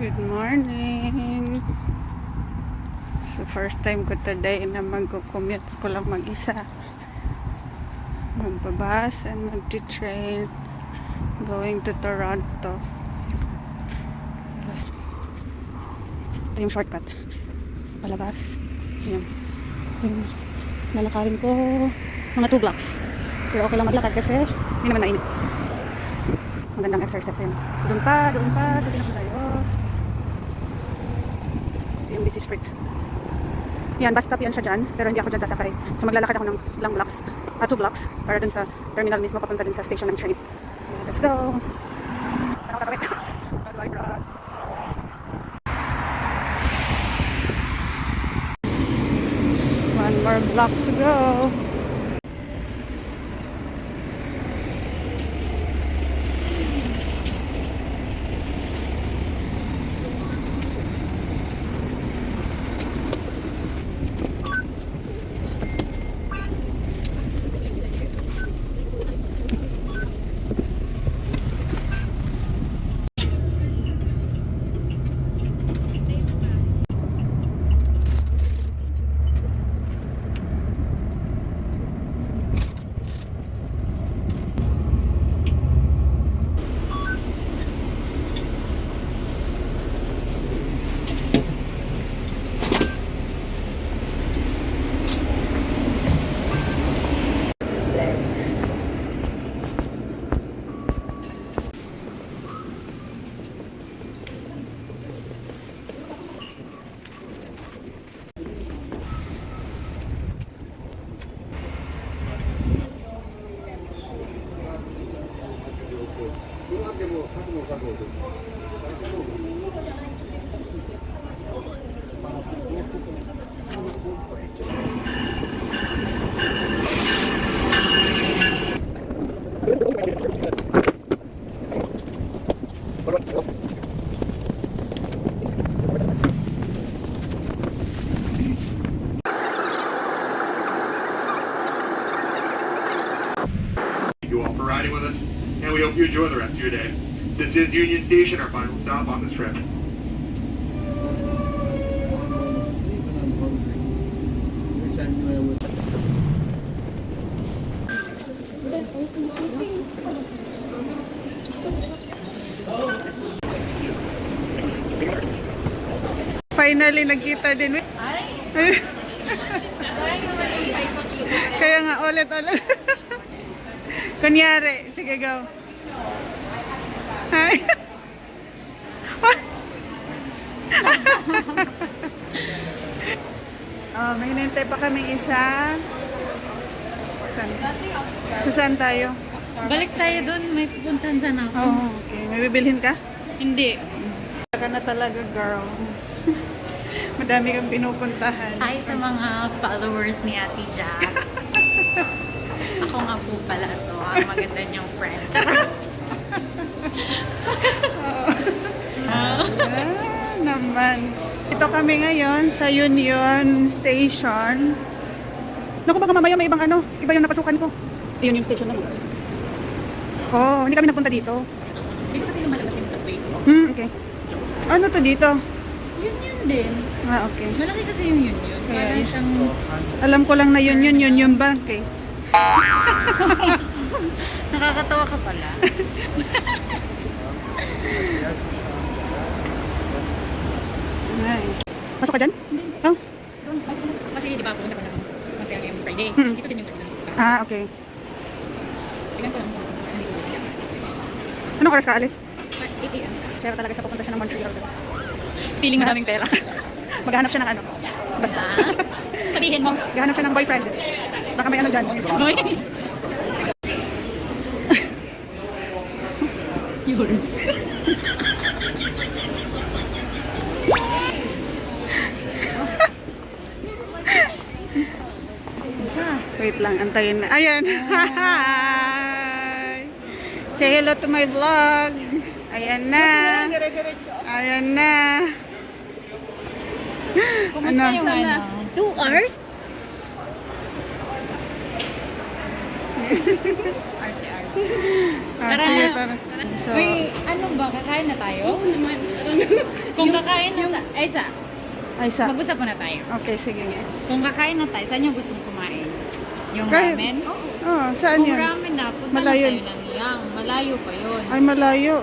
Good morning. So first time ko today na mag-commute ko lang mag-isa. Magbabas and mag-train going to Toronto. Ito yung shortcut. Palabas. So yun. Yung lalakarin ko mga 2 blocks. Pero okay lang maglakad kasi hindi naman mainit. Magandang exercise yun. So doon pa. Sa tinapin tayo. Yung busy street. Yan, bus stop yan siya dyan. Pero hindi ako dyan sasakay. So maglalakad ako ng ilang blocks. 2 blocks. Para dun sa terminal mismo papunta din sa station ng train. Let's go! Ano ka tawid? How do I cross? One more block to go. You all for riding with us, and we hope you enjoy the rest of your day. This is Union Station, our final stop on this trip. Finally, nagkita din. Kaya nga, ulit. Kunyari, sige, go. Hi. May hinintay pa kami isa. Saan tayo? Balik tayo dun, may pupuntahan sana ako. Oh, okay. May bibilhin ka? Hindi. Ka na talaga, girl. Madami kang pinupuntahan. Hi sa mga followers ni Ate Jack. Ako nga po pala to, ang maganda niyang friend. Naman. Ito kami ngayon sa Union Station. Naku, baka mamaya may ibang iba yung napasukan ko. Union Station naman. Oh, hindi kami napunta dito. Sino kasi lumalabas yun sa plate mo? Okay. Ano to dito? Yun din. Okay. Malaki kasi yung yun. Parang siyang... Alam ko lang na Union Bank eh. Nakakatawa ka pala. Ay. Pasok ka dyan? Oh. Kasi di ba pumunta ko ng Montreal yung Friday. Dito din yung terminal. Okay. Tingnan ko lang. Anong oras ka alis? 8 a.m. Siya talaga siya pupunta siya ng Montreal. Feeling madaming pera. Maghanap siya ng basta. Sabihin mo. Maghanap siya ng boyfriend. Baka may dyan. Boy. Yun. Wait lang, antayin na. Ayan. Hi! Say hello to my vlog. Ayan na. Ayan na. Kumusta yung 2 hours? Arte-arte. Tara sige, na. tara. So, Uy, ano ba? Kakain na tayo? Oo naman. Kung kakain na tayo, ay sa, Aisa. mag-usap muna tayo. Okay, sige. Kung kakain na tayo, saan yung gustong kumain? Yung Kahit- ramen? Oh, saan Kung yun? ramen na, punta Malayo. na tayo ng Iyang. Malayo pa yun. Ay, malayo.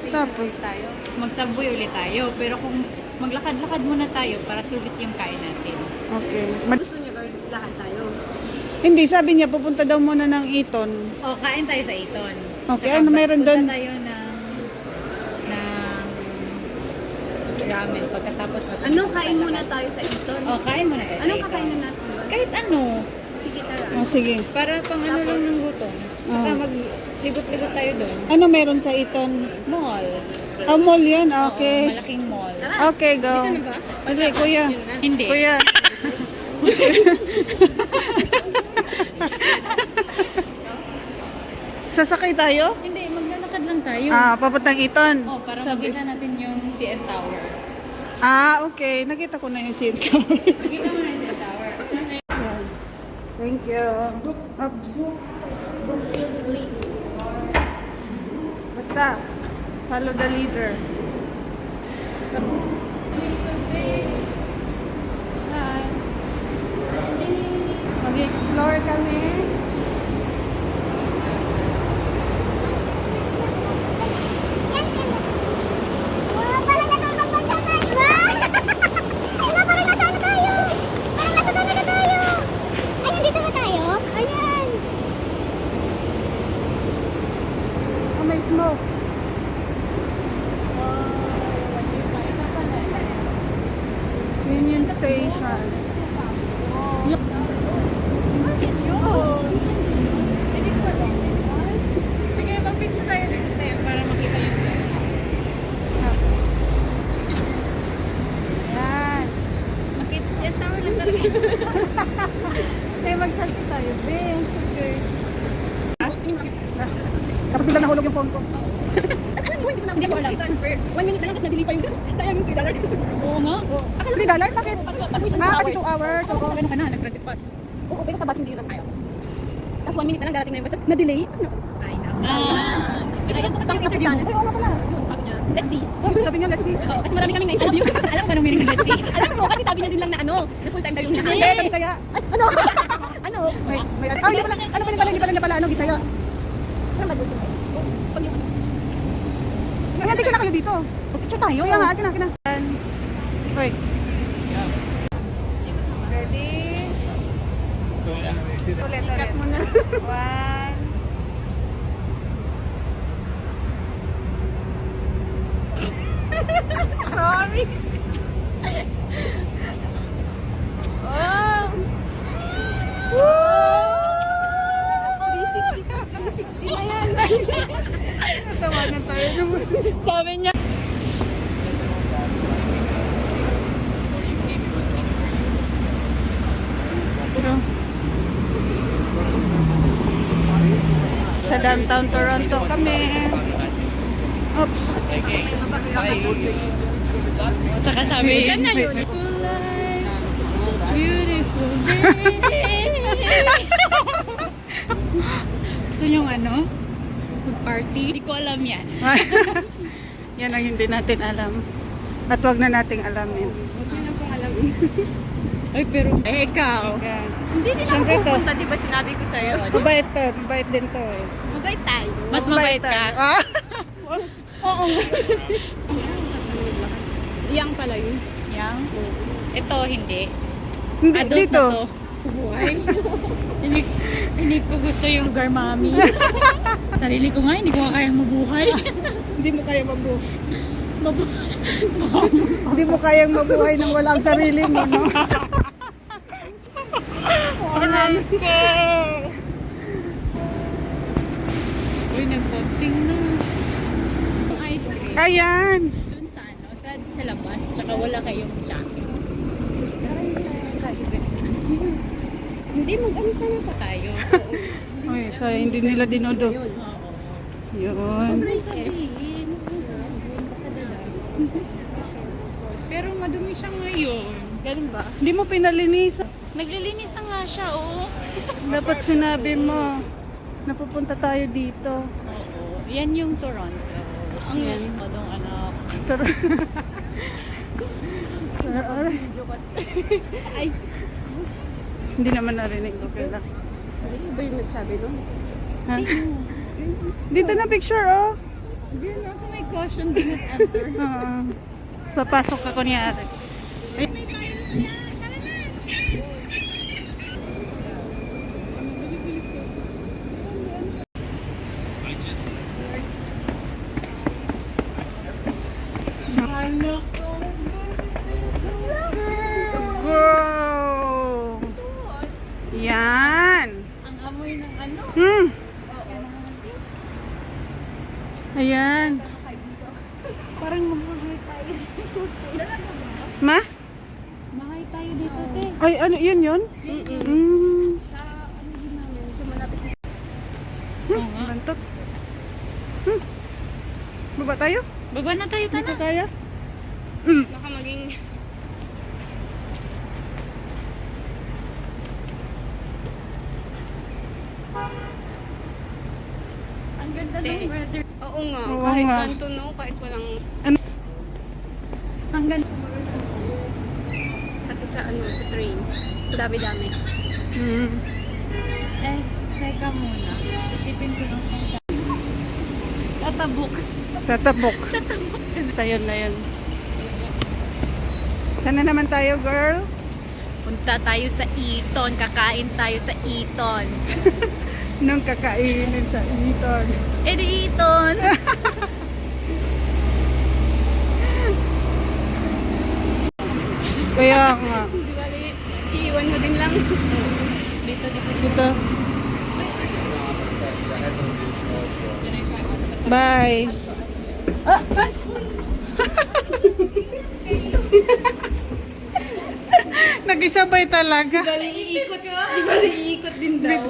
Tapos, Mag-subway ulit tayo. Pero kung maglakad-lakad muna tayo para sulit yung kain natin. okay. Gusto niya ba lakad tayo? Hindi, sabi niya, pupunta daw muna ng Eton. O, kain tayo sa Iton. Okay, ano meron doon? Punta tayo ng ramen pagkatapos natin. Anong kain muna tayo sa Eton? O, kain muna tayo sa Anong Iton. kakainin natin ba? Kahit ano. Sige, tara. Oh, sige. Para pang ano lang ng gutom. Saka Oh. maglibot-libot tayo doon. Ano meron sa Eton? Mall. Ah, mall yun? Oo, Okay. malaking mall. Okay, go. Dito na ba? Hindi, kuya. Yun na. Hindi. Kuya. Sasakay tayo? Hindi, maglalakad lang tayo. Ah, papuntang Eton. Oh, para makita natin yung CN Tower. Ah, okay. Nakita ko na yung seat tower. Nakita mo na yung CN Tower. Yan. Thank you. Oops. Basta, follow the leader. Hi. Mag-explore kami. Oh, may smoke. Union Station. Sige, mag-picture tayo dito tayo para makita yung CN. Yan. Makita CN Tower lang talaga. Kaya mag-selfie tayo, be. Okay. Tapos biglang nahulog yung phone ko. Alam mo, hindi ko alam. Transfer. 1 minute na lang, tapos na-delay pa yung... Sayang yung $3. Oo nga. $3? Bakit? Pag-wait lang Ah, 2 kasi hours. 2 hours. So, Ano ka na, nag-transit pass. Oo, pero sa bus hindi lang tayo. Tapos 1 minute na lang darating na yung bus. Tapos na-delay. Ay, na. Ayun, tapos ang interview sana. ay, oo nga pala. Yun, sabi niya. Let's see. Oh, sabi niya, let's see. Oo, kasi marami kaming na-interview. Alam ko anong meaning ng Let's see. Alam mo, kasi sabi niya din lang na ano, na full time daw yung Hindi, hinahanap. sa Bisaya. Ay, ano? Ano? May, hindi pala, ano hindi pala, ano, Bisaya. Ano ba dito? Pag yung... May picture na kayo dito. Picture tayo. Kaya nga, akin na. Hoy. Ready? Ulit. One. Sorry. Oh! Woo! 360 na yan. Tawagan tayo ng musik. Sabi niya. Sa downtown Toronto kami. Oops. Tsaka sabi, beautiful life, beautiful day. Gusto niyong ano? Mag-party? Hindi ko alam yan. Yan ang hindi natin alam. At wag na nating alamin. Ay, pero ikaw. Okay. Hindi din ako Siyempre to. pupunta, di ba sinabi ko sa'yo? Mabait to. Mabait din to eh. Mabait tayo. Mas mabait tayo. ka. Ah? Oo. Yang pala yun. Yang? Ito, hindi. Hindi, Adult dito. na to. Buhay. hindi ko gusto yung garmami. Sarili ko nga, hindi ko kayang mabuhay. Hindi mo kaya mabuhay. Hindi mo kayang mabuhay nang wala ang sarili mo, no? Uy, nagpopting na. Ice cream. Ayan. Dun sa ano, sa labas, tsaka wala kayong jacket. Hindi, mag-ano sana pa. Tayo. Uy, so hindi nila dinodo. Oo. Yun. Sabihin. Pero madumi siya ngayon. Ganun ba? Hindi mo pinalinis. Naglilinis na nga siya, oh. Dapat sinabi mo. Napupunta tayo dito. Oo. Yan yung Toronto. Ang Yan. madong anak. Pero, Ay, hindi naman narinig. Okay lang. Hindi ba yung nagsabi nun? Ha? Dito na picture, oh. dyan nasa may caution, do not enter. Oo. Papasok ako niya. Ay. Wow! Yan! Ang amoy ng ano. Ayan. Parang mamahay tayo. Ma? Mahay tayo dito, te. Ay, ano, yun? Oo nga. Bantot. Baba tayo? Baba na tayo, Dito tana. kaya? Baka maging... Ang ganda ng weather. Oo nga, Oo kahit nga. ganito no, kahit walang... Ang ganda. Pati sa ano, sa train. Dami-dami. Teka muna. Isipin ko lang kung siya. Tatabok. Tatabok. Tayo na yun. Sana naman tayo, girl? Punta tayo sa Eton. Kakain tayo sa Eton. Nung kakainin sa Eton. Eh di Eton! Kaya nga. Di ba, iiwan mo din lang. Dito. Dito. Bye. Nag-isabay talaga. Bali, iikot. Di ba, iikot din daw.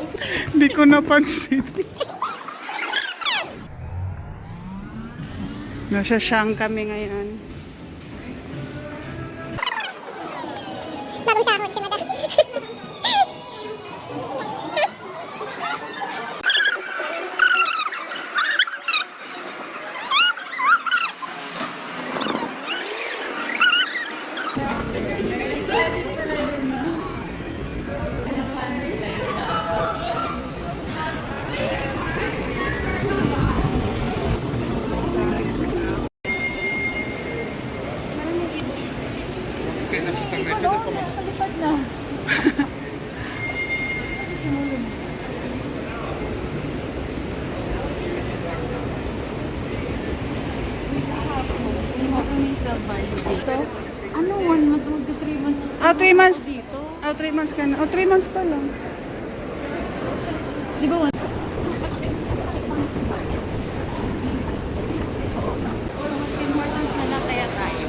Hindi ko napansin. Nasa Siang kami ngayon. Bagong sahod si Madam. Dito? Ano, 1 month, magto 3 months. Ah, 3 months. Dito? Oh, 3 months ka na. Oh, 3 months pa lang. Di ba 1? Tim Hortons na lang kaya tayo.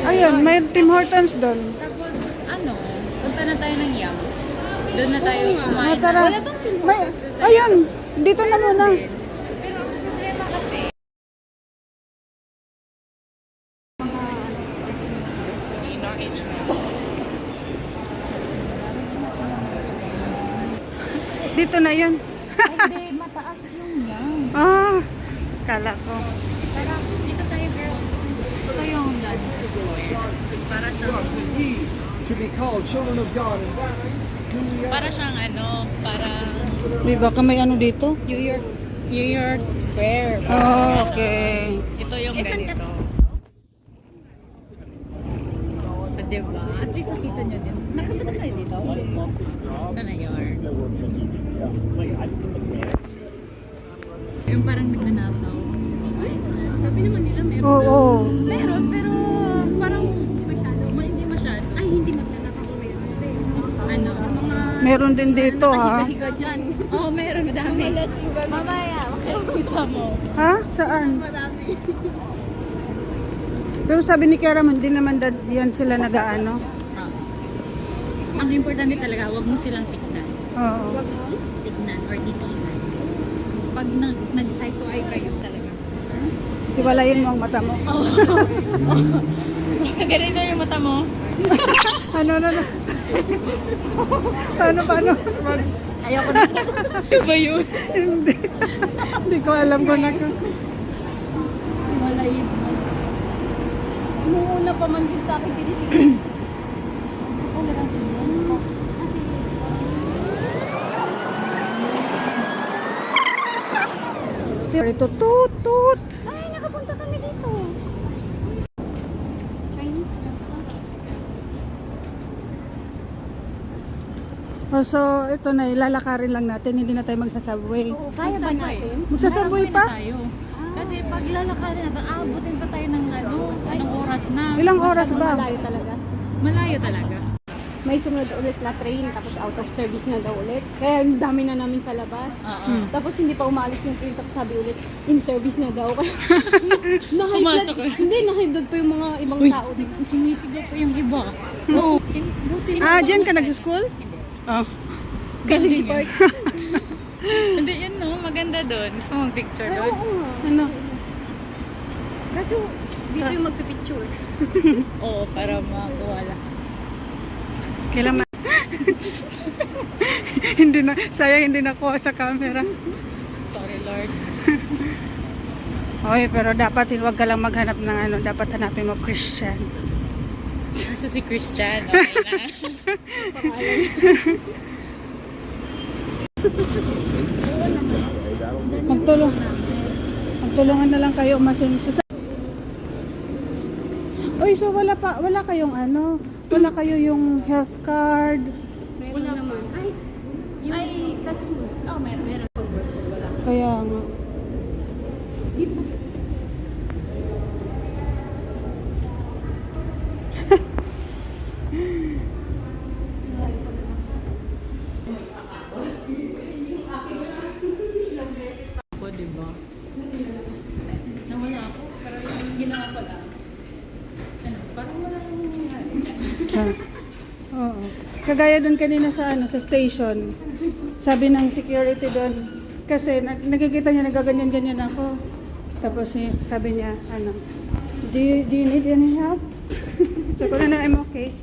Ayun, may Tim Hortons doon. Tapos, ano, punta na tayo ng Yang. Doon na tayo Ah, kumain. tara. May, ayun, dito na muna. Pero ang problema kasi, Dito na yun. hindi, mataas yung Yang. Ah, kala ko. Tara, dito tayo girls. Ito yung lunch square. Para siyang, to be called children of God. para siyang ano, parang Di ba ka may ano dito? New York Square. Oh, okay. Ito yung ganito. Diba? At least nakita nyo din. Nakapunta kayo dito? Ito na yun. Yung parang nagnanakaw. Sabi naman nila meron. Oo. Meron, pero parang hindi masyado. Ay, hindi magnanakaw ko meron. Ano? Meron din dito, ha? Higa dyan. Oo, meron. Madami. Mamaya, makikita mo. Ha? Saan? Madami. Pero sabi ni Kiara, hindi naman yan sila nag-ano. Ang importante talaga, huwag mo silang tignan. Oo. Huwag mo. Tignan or titigan. Pag nag-eye to eye kayo talaga. Tiwalayin mo ang mata mo. Ganito yung mata mo. Ano? Paano? Ayoko na. Ba yun? Hindi. Hindi ko alam kung Malayin mo. Umuuna pa man din sa akin tinitignan. Ako lang tingin. Kasi Pero ito, tut. Ay, nakapunta kami dito. Chinese restaurant. Oh, so, ito na, ilalakarin lang natin. Hindi na tayo magsasubway. Oo, kaya ba natin? Magsasubway pa? tayo. Kasi pag lalakarin natin, aabutin pa tayo ng anong oras na. Ilang oras ba? Malayo talaga. Malayo talaga. May sumunod ulit na train, tapos out of service na daw ulit. Kaya ang dami na namin sa labas. Oo. Tapos hindi pa umaalis yung train, tapos sabi ulit, in service na daw. Pumasok ka. Hindi, na-high pa yung mga ibang Uy. tao dito. Sumisigaw pa yung iba. No. Diyan ka nag-school? Oh. College Park. Hindi, yun no. Maganda doon. Gusto mo mag-picture doon? Oo. Ano? Kaso, dito yung magpipicture. Oo, para makawala. Kailan hindi na, sayang hindi nakuha sa camera. Sorry, Lord. Okay, pero dapat huwag ka lang maghanap ng ano, dapat hanapin mo Christian. Nasa si Christian, okay na. Magtulungan na lang kayo umasenso. Uy, so wala kayong ano, wala kayo yung health card. Wala naman. Ay, sa school. Oh, meron. Wala. Kaya nga. Dito. Ako, diba? Nawala ako. Pero yung ginawa ko lang. Parang wala yung nangyari. Oo. Kagaya doon kanina sa ano, sa station. Sabi ng security doon kasi nakikita niya nagaganyan-ganyan ako. Tapos sabi niya ano, do you need any help? So ko na I'm okay.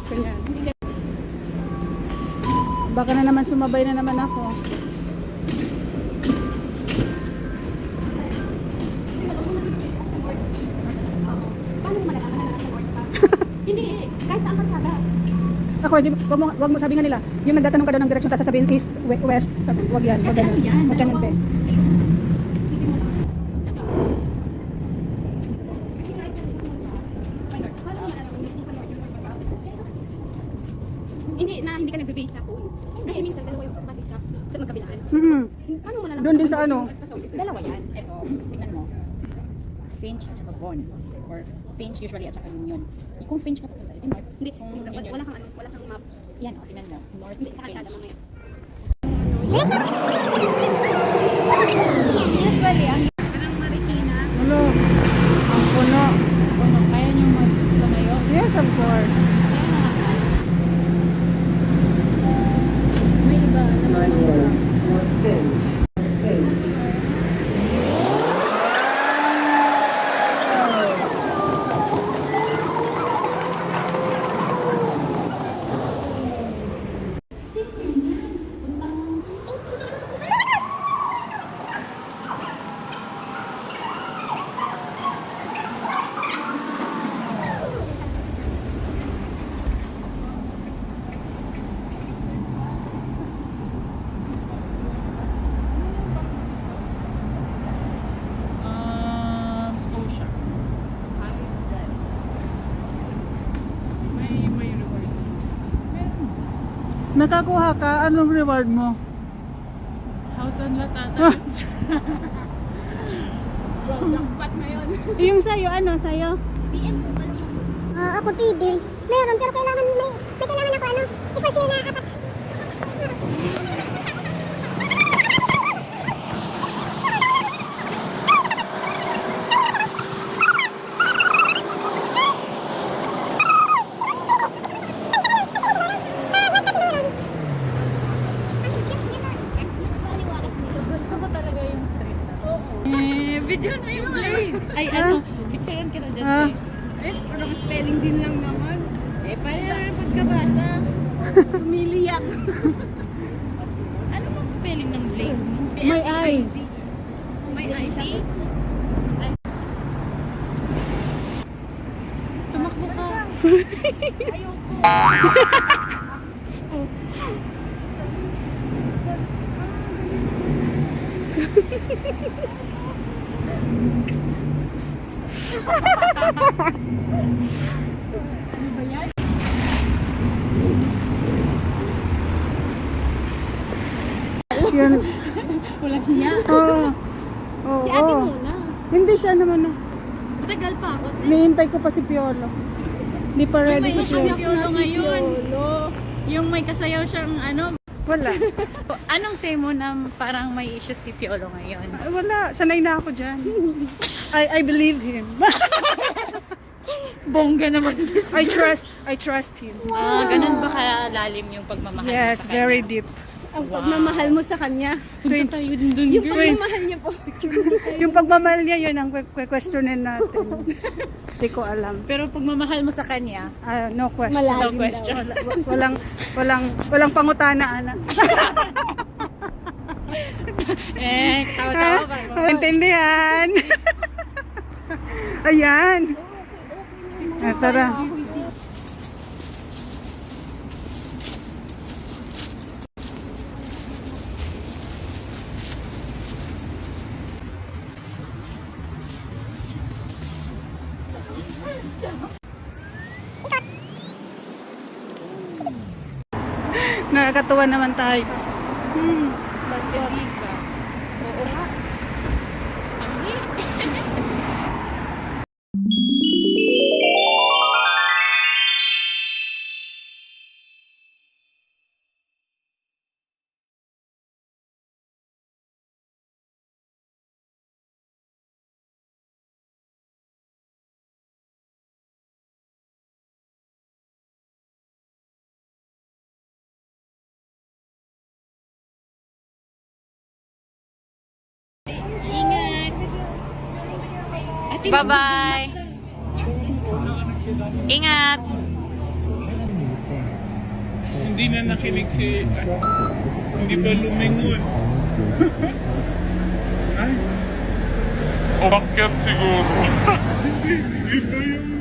Kanya. Baka na naman sumabay na naman ako. Paano mo malalaman na nasa work ka? Hindi, kahit saan kalsada. Ako, wag mo sabi nga nila, yung nagtatanong ka daw ng direksyon tapos sasabihin east, west, sabi, wag yan, wag ganun. Wag ganun, pe. Hindi ka nagbe-base sa phone. Kasi minsan dalawa yung base sa magkabilaan. Mhm. Paano mo malalaman? Doon din sa ano? Dalawa yan. Ito, tingnan mo. Finch at saka Vaughan. Or Finch usually at saka Union. Kung Finch ka papunta, ito North. Hindi, Kung Union. wala kang map. Yan, o, tingnan mo. North Hindi, is sa kalsada Finch. mamaya. Usually, ang Parang Marikina. Ano? Ang puno. kaya nyo magtumayo. Yes, of course. Kaya nakakal. May iba naman. Scotia. May reward. Nakakuha ka, anong reward mo? House on Latata. Jackpot na yun. Yung sa'yo, ano sa'yo? PM po pala. Ako TV. Meron, pero kailangan may kailangan ako ano, i-fulfill na apat. Gusto ko talaga yung street na to. Videoan mo yung place. Ay, ano, picturean kita dyan. Ah. Eh, Parang spelling din lang naman. para pagkabasa. Umiliyak. Ano bang spelling ng Blaze mo? May I. May I. Tumakbo ka. Yan. Walang hiya. Oo. Oo. Si ate muna. Hindi siya naman na. Tagal pa ako. Nihintay ko pa si Piolo. Hindi pa ready May si isa si Piolo. Piolo ngayon. Yung may kasayaw siyang ano. Wala. Anong say mo na parang may issue si Piolo ngayon? Ay, wala. Sanay na ako dyan. I believe him. Bongga naman. I trust him. Ganun ba kalalim yung pagmamahal mo Yes, sa kanya? very deep. Ang pagmamahal mo sa kanya. Twen- Yung pagmamahal niya po. Yung pagmamahal niya, yun ang questionin natin. Hindi ko alam. Pero pagmamahal mo sa kanya, No question. Malalim no question. Walang pangutana, anak. tawa-tawa pa rin. Intindihan. Ayan. Tara. Nakakatuwa naman tayo. Oo nga. Bye-bye. Ingat. Hindi na nakinig si... hindi ba lumingon? Ay. Umakyat siguro. Hindi ba yung...